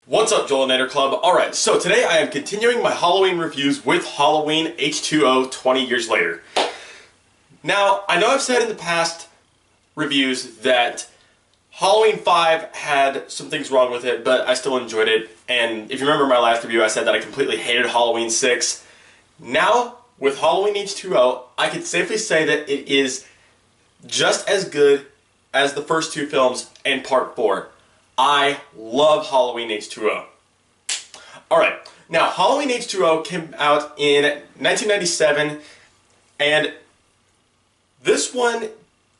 What's up, Jolinator Club? Alright, so today I am continuing my Halloween reviews with Halloween H20 20 years later. Now, I know I've said in the past reviews that Halloween 5 had some things wrong with it, but I still enjoyed it. And if you remember my last review, I said that I completely hated Halloween 6. Now, with Halloween H20, I can safely say that it is just as good as the first two films and Part 4. I love Halloween H20. Alright, now Halloween H20 came out in 1997, and this one,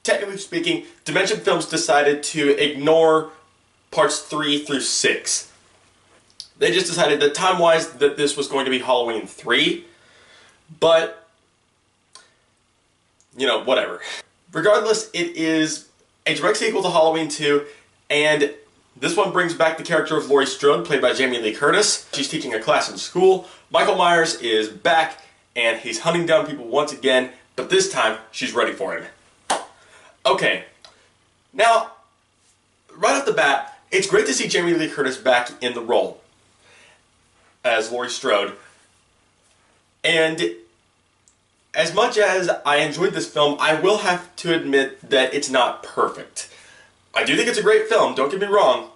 technically speaking, Dimension Films decided to ignore parts 3 through 6. They just decided that time-wise that this was going to be Halloween 3, but, you know, whatever. Regardless, it is a direct sequel to Halloween 2, and this one brings back the character of Laurie Strode, played by Jamie Lee Curtis. She's teaching a class in school. Michael Myers is back, and he's hunting down people once again, but this time, she's ready for him. Okay, now, right off the bat, it's great to see Jamie Lee Curtis back in the role as Laurie Strode. And as much as I enjoyed this film, I will have to admit that it's not perfect. I do think it's a great film, don't get me wrong.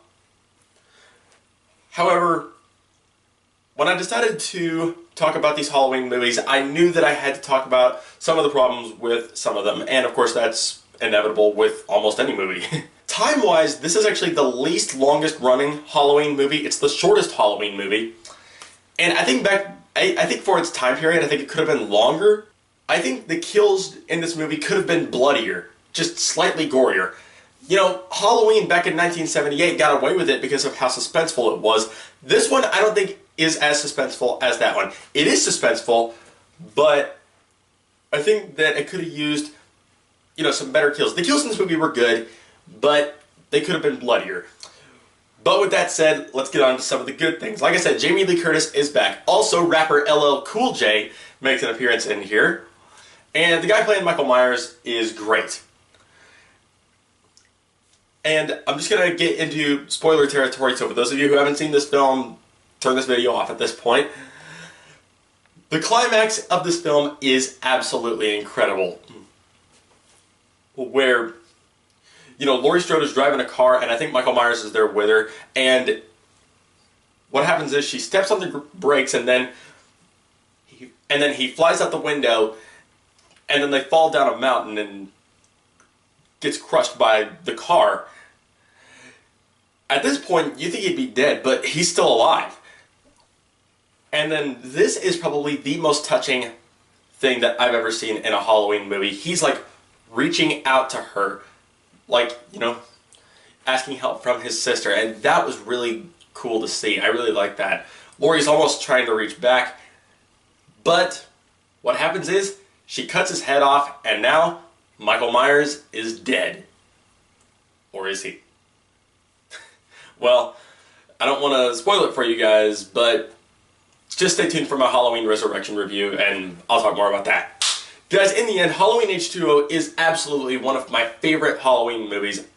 However, when I decided to talk about these Halloween movies, I knew that I had to talk about some of the problems with some of them, and of course that's inevitable with almost any movie. Time-wise, this is actually the least longest running Halloween movie. It's the shortest Halloween movie. And I think I think for its time period, I think it could have been longer. I think the kills in this movie could have been bloodier, just slightly gorier. You know, Halloween back in 1978 got away with it because of how suspenseful it was. This one, I don't think, is as suspenseful as that one. It is suspenseful, but I think that it could have used, you know, some better kills. The kills in this movie were good, but they could have been bloodier. But with that said, let's get on to some of the good things. Like I said, Jamie Lee Curtis is back. Also, rapper LL Cool J makes an appearance in here. And the guy playing Michael Myers is great. And I'm just going to get into spoiler territory, so for those of you who haven't seen this film, turn this video off at this point. The climax of this film is absolutely incredible. Where, you know, Laurie Strode is driving a car, and I think Michael Myers is there with her, and what happens is she steps on the brakes, and then he flies out the window, and then they fall down a mountain and gets crushed by the car. At this point, you think he'd be dead, but he's still alive. And then this is probably the most touching thing that I've ever seen in a Halloween movie. He's like reaching out to her, like, you know, asking help from his sister, and that was really cool to see. I really like that. Laurie's almost trying to reach back, but what happens is she cuts his head off, and now Michael Myers is dead. Or is he? Well, I don't want to spoil it for you guys, but just stay tuned for my Halloween Resurrection review, and I'll talk more about that. Guys, in the end, Halloween H20 is absolutely one of my favorite Halloween movies.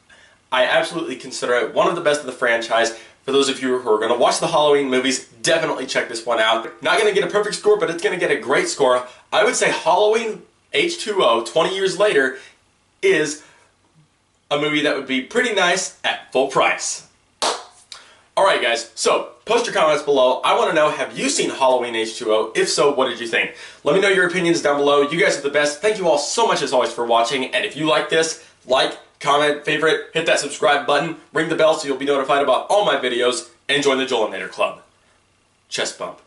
I absolutely consider it one of the best of the franchise. For those of you who are going to watch the Halloween movies, definitely check this one out. Not going to get a perfect score, but it's going to get a great score. I would say Halloween H20, 20 years later, is a movie that would be pretty nice at full price. Alright guys, so post your comments below. I want to know, have you seen Halloween H20? If so, what did you think? Let me know your opinions down below. You guys are the best. Thank you all so much as always for watching, and if you like this, like, comment, favorite, hit that subscribe button, ring the bell so you'll be notified about all my videos, and join the Jolinator Club. Chest bump.